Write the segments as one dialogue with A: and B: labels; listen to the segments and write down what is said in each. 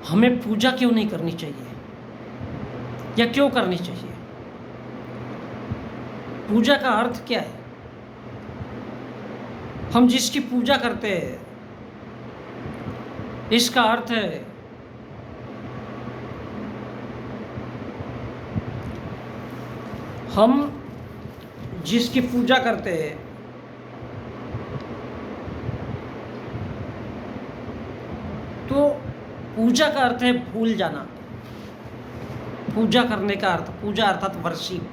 A: हमें पूजा क्यों नहीं करनी चाहिए या क्यों करनी चाहिए? पूजा का अर्थ क्या है? हम जिसकी पूजा करते हैं इसका अर्थ है हम जिसकी पूजा करते हैं तो पूजा का अर्थ है भूल जाना। पूजा करने का अर्थ, पूजा अर्थात वर्शिप,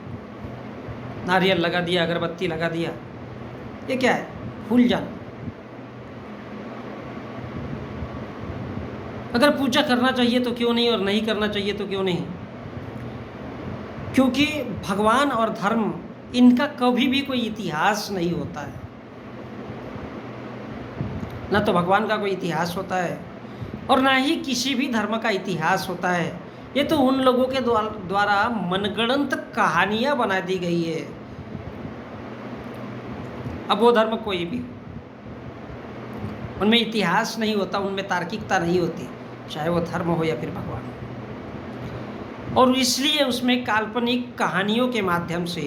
A: नारियल लगा दिया, अगरबत्ती लगा दिया, ये क्या है? भूल जाना। अगर पूजा करना चाहिए तो क्यों नहीं, और नहीं करना चाहिए तो क्यों नहीं? क्योंकि भगवान और धर्म इनका कभी भी कोई इतिहास नहीं होता है। ना तो भगवान का कोई इतिहास होता है और ना ही किसी भी धर्म का इतिहास होता है। ये तो उन लोगों के द्वारा मनगढ़ंत कहानियां बना दी गई है। अब वो धर्म कोई भी, उनमें इतिहास नहीं होता, उनमें तार्किकता नहीं होती, चाहे वो धर्म हो या फिर भगवान हो। और इसलिए उसमें काल्पनिक कहानियों के माध्यम से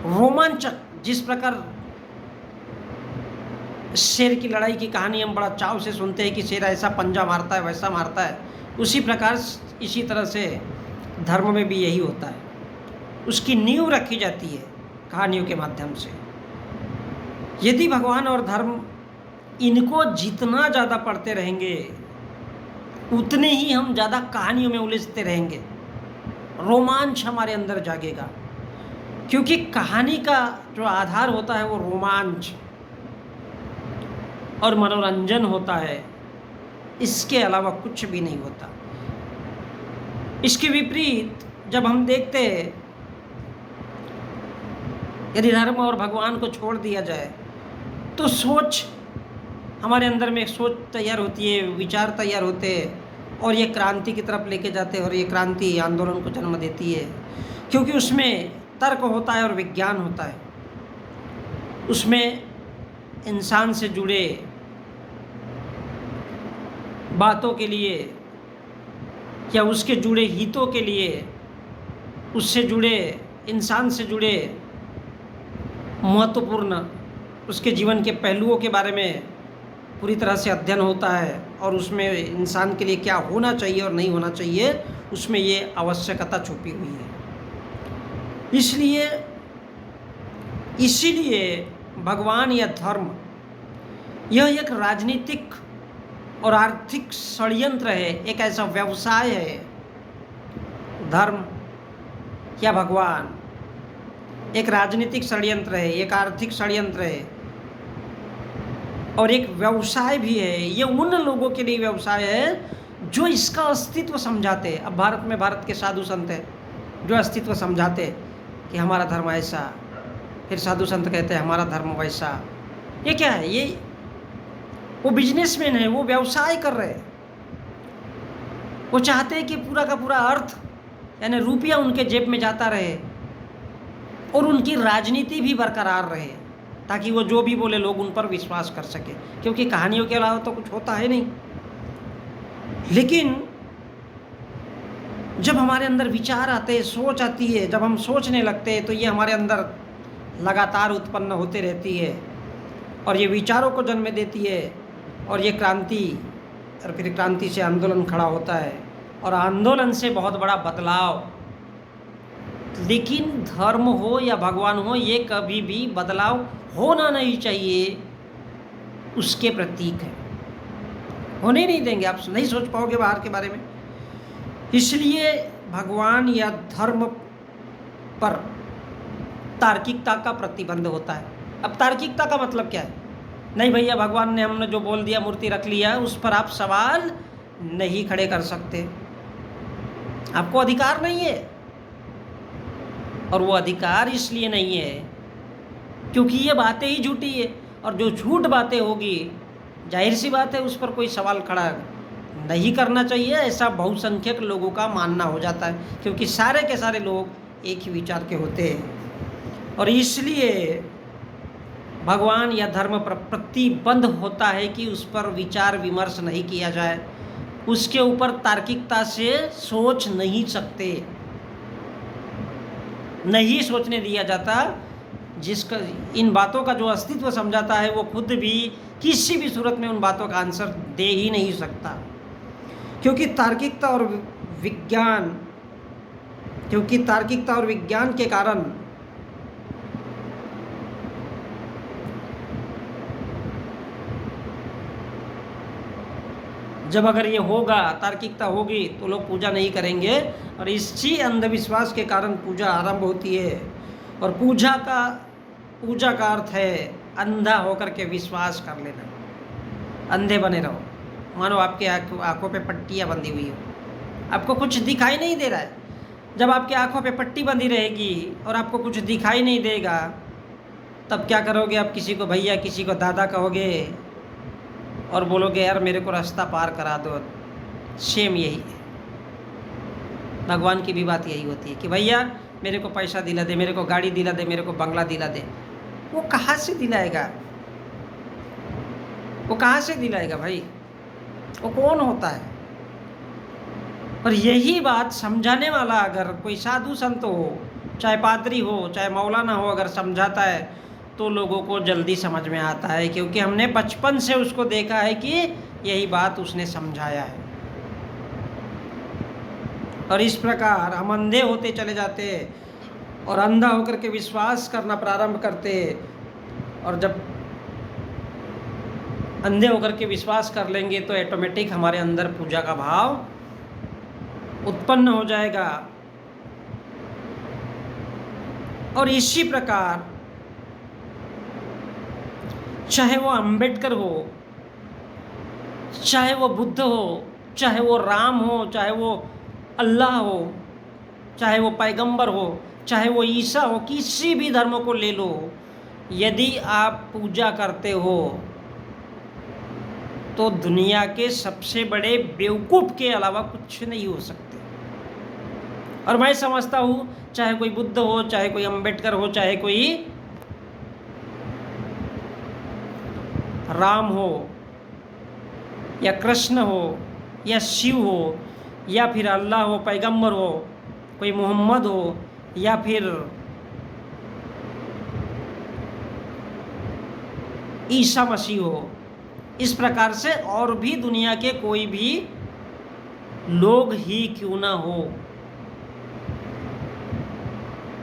A: रोमांचक, जिस प्रकार शेर की लड़ाई की कहानी हम बड़ा चाव से सुनते हैं कि शेर ऐसा पंजा मारता है, वैसा मारता है, उसी प्रकार इसी तरह से धर्म में भी यही होता है। उसकी नींव रखी जाती है कहानियों के माध्यम से। यदि भगवान और धर्म इनको जितना ज़्यादा पढ़ते रहेंगे उतने ही हम ज़्यादा कहानियों में उलझते रहेंगे, रोमांच हमारे अंदर जागेगा। क्योंकि कहानी का जो आधार होता है वो रोमांच और मनोरंजन होता है, इसके अलावा कुछ भी नहीं होता। इसके विपरीत जब हम देखते हैं यदि धर्म और भगवान को छोड़ दिया जाए तो सोच, हमारे अंदर में एक सोच तैयार होती है, विचार तैयार होते हैं और ये क्रांति की तरफ लेके जाते हैं और ये क्रांति आंदोलन को जन्म देती है। क्योंकि उसमें तर्क होता है और विज्ञान होता है, उसमें इंसान से जुड़े बातों के लिए या उसके जुड़े हितों के लिए, उससे जुड़े, इंसान से जुड़े महत्वपूर्ण उसके जीवन के पहलुओं के बारे में पूरी तरह से अध्ययन होता है और उसमें इंसान के लिए क्या होना चाहिए और नहीं होना चाहिए, उसमें ये आवश्यकता छुपी हुई है। इसीलिए भगवान या धर्म यह एक राजनीतिक और आर्थिक षड्यंत्र है, एक ऐसा व्यवसाय है। धर्म या भगवान एक राजनीतिक षड्यंत्र है, एक आर्थिक षड्यंत्र है और एक व्यवसाय भी है। ये उन लोगों के लिए व्यवसाय है जो इसका अस्तित्व समझाते हैं। अब भारत में भारत के साधु संत हैं जो अस्तित्व समझाते हैं कि हमारा धर्म ऐसा, फिर साधु संत कहते हैं हमारा धर्म वैसा। ये क्या है? ये वो बिजनेसमैन है, वो व्यवसाय कर रहे हैं। वो चाहते हैं कि पूरा का पूरा अर्थ यानी रुपया उनके जेब में जाता रहे और उनकी राजनीति भी बरकरार रहे, ताकि वो जो भी बोले लोग उन पर विश्वास कर सके, क्योंकि कहानियों के अलावा तो कुछ होता है नहीं। लेकिन जब हमारे अंदर विचार आते हैं, सोच आती है, जब हम सोचने लगते हैं तो ये हमारे अंदर लगातार उत्पन्न होते रहती है और ये विचारों को जन्म देती है और ये क्रांति, और फिर क्रांति से आंदोलन खड़ा होता है और आंदोलन से बहुत बड़ा बदलाव। लेकिन धर्म हो या भगवान हो, ये कभी भी बदलाव होना नहीं चाहिए, उसके प्रतीक है, होने नहीं देंगे। आप नहीं सोच पाओगे बाहर के बारे में। इसलिए भगवान या धर्म पर तार्किकता का प्रतिबंध होता है। अब तार्किकता का मतलब क्या है? नहीं भैया, भगवान ने हमने जो बोल दिया, मूर्ति रख लिया, उस पर आप सवाल नहीं खड़े कर सकते, आपको अधिकार नहीं है। और वो अधिकार इसलिए नहीं है क्योंकि ये बातें ही झूठी है, और जो झूठ बातें होगी जाहिर सी बात है उस पर कोई सवाल खड़ा नहीं करना चाहिए, ऐसा बहुसंख्यक लोगों का मानना हो जाता है, क्योंकि सारे के सारे लोग एक ही विचार के होते हैं। और इसलिए भगवान या धर्म पर प्रतिबंध होता है कि उस पर विचार विमर्श नहीं किया जाए, उसके ऊपर तार्किकता से सोच नहीं सकते, नहीं सोचने दिया जाता। जिसका इन बातों का जो अस्तित्व समझाता है वो खुद भी किसी भी सूरत में उन बातों का आंसर दे ही नहीं सकता, क्योंकि तार्किकता और विज्ञान के कारण जब अगर ये होगा, तार्किकता होगी, तो लोग पूजा नहीं करेंगे, और इसी अंधविश्वास के कारण पूजा आरंभ होती है। और पूजा का अर्थ है अंधा होकर के विश्वास कर लेना, अंधे बने रहो, मानो आपके आंखों पे पट्टियाँ बंधी हुई हो, आपको कुछ दिखाई नहीं दे रहा है। जब आपकी आंखों पे पट्टी बंधी रहेगी और आपको कुछ दिखाई नहीं देगा, तब क्या करोगे आप? किसी को भैया, किसी को दादा कहोगे और बोलोगे यार मेरे को रास्ता पार करा दो। सेम यही है, भगवान की भी बात यही होती है कि भैया मेरे को पैसा दिला दे, मेरे को गाड़ी दिला दे, मेरे को बंगला दिला दे। वो कहाँ से दिलाएगा? वो कहाँ से दिलाएगा भाई? वो कौन होता है? और यही बात समझाने वाला अगर कोई साधु संत हो, चाहे पादरी हो, चाहे मौलाना हो, अगर समझाता है तो लोगों को जल्दी समझ में आता है, क्योंकि हमने बचपन से उसको देखा है कि यही बात उसने समझाया है। और इस प्रकार हम अंधे होते चले जाते और अंधा होकर के विश्वास करना प्रारंभ करते, और जब अंधे होकर के विश्वास कर लेंगे तो ऑटोमेटिक हमारे अंदर पूजा का भाव उत्पन्न हो जाएगा। और इसी प्रकार चाहे वो अंबेडकर हो, चाहे वो बुद्ध हो, चाहे वो राम हो, चाहे वो अल्लाह हो, चाहे वो पैगंबर हो, चाहे वो ईसा हो, किसी भी धर्म को ले लो, यदि आप पूजा करते हो तो दुनिया के सबसे बड़े बेवकूफ़ के अलावा कुछ नहीं हो सकते। और मैं समझता हूँ चाहे कोई बुद्ध हो, चाहे कोई अंबेडकर हो, चाहे कोई राम हो या कृष्ण हो या शिव हो या फिर अल्लाह हो, पैगंबर हो, कोई मोहम्मद हो या फिर ईसा मसीह हो, इस प्रकार से और भी दुनिया के कोई भी लोग ही क्यों ना हो,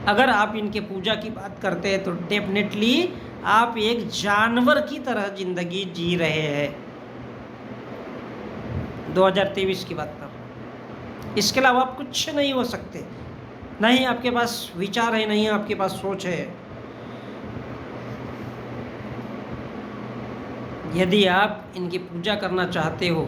A: अगर आप इनके पूजा की बात करते हैं तो डेफिनेटली आप एक जानवर की तरह जिंदगी जी रहे हैं। 2023 की बात कर रहा हूँ, इसके अलावा आप कुछ नहीं हो सकते। नहीं आपके पास विचार है, नहीं आपके पास सोच है। यदि आप इनकी पूजा करना चाहते हो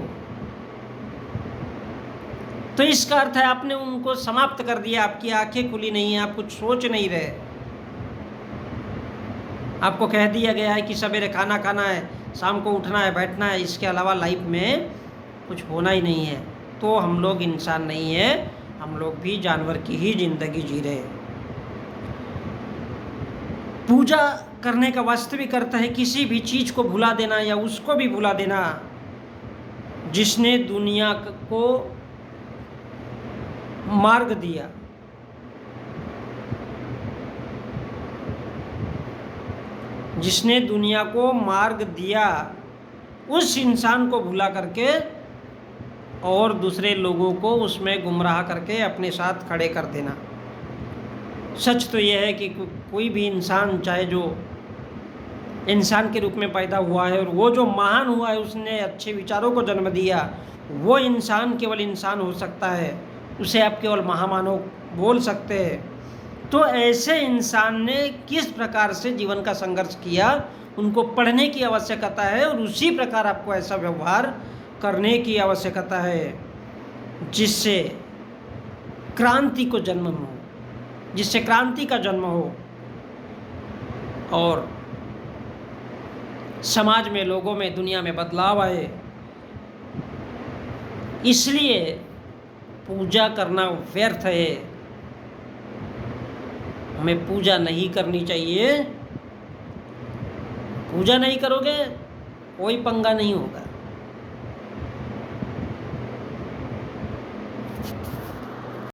A: तो इसका अर्थ है आपने उनको समाप्त कर दिया, आपकी आंखें खुली नहीं है, आप कुछ सोच नहीं रहे। आपको कह दिया गया है कि सवेरे खाना खाना है, शाम को उठना है, बैठना है, इसके अलावा लाइफ में कुछ होना ही नहीं है। तो हम लोग इंसान नहीं है, हम लोग भी जानवर की ही जिंदगी जी रहे हैं। पूजा करने का वास्तविक अर्थ है किसी भी चीज़ को भुला देना या उसको भी भुला देना जिसने दुनिया को मार्ग दिया। जिसने दुनिया को मार्ग दिया उस इंसान को भुला करके और दूसरे लोगों को उसमें गुमराह करके अपने साथ खड़े कर देना। सच तो यह है कि कोई भी इंसान, चाहे जो इंसान के रूप में पैदा हुआ है और वो जो महान हुआ है, उसने अच्छे विचारों को जन्म दिया, वो इंसान केवल इंसान हो सकता है, उसे आप केवल महामानव बोल सकते हैं। तो ऐसे इंसान ने किस प्रकार से जीवन का संघर्ष किया, उनको पढ़ने की आवश्यकता है, और उसी प्रकार आपको ऐसा व्यवहार करने की आवश्यकता है जिससे क्रांति को जन्म हो, जिससे क्रांति का जन्म हो और समाज में, लोगों में, दुनिया में बदलाव आए। इसलिए पूजा करना व्यर्थ है, हमें पूजा नहीं करनी चाहिए। पूजा नहीं करोगे कोई पंगा नहीं होगा।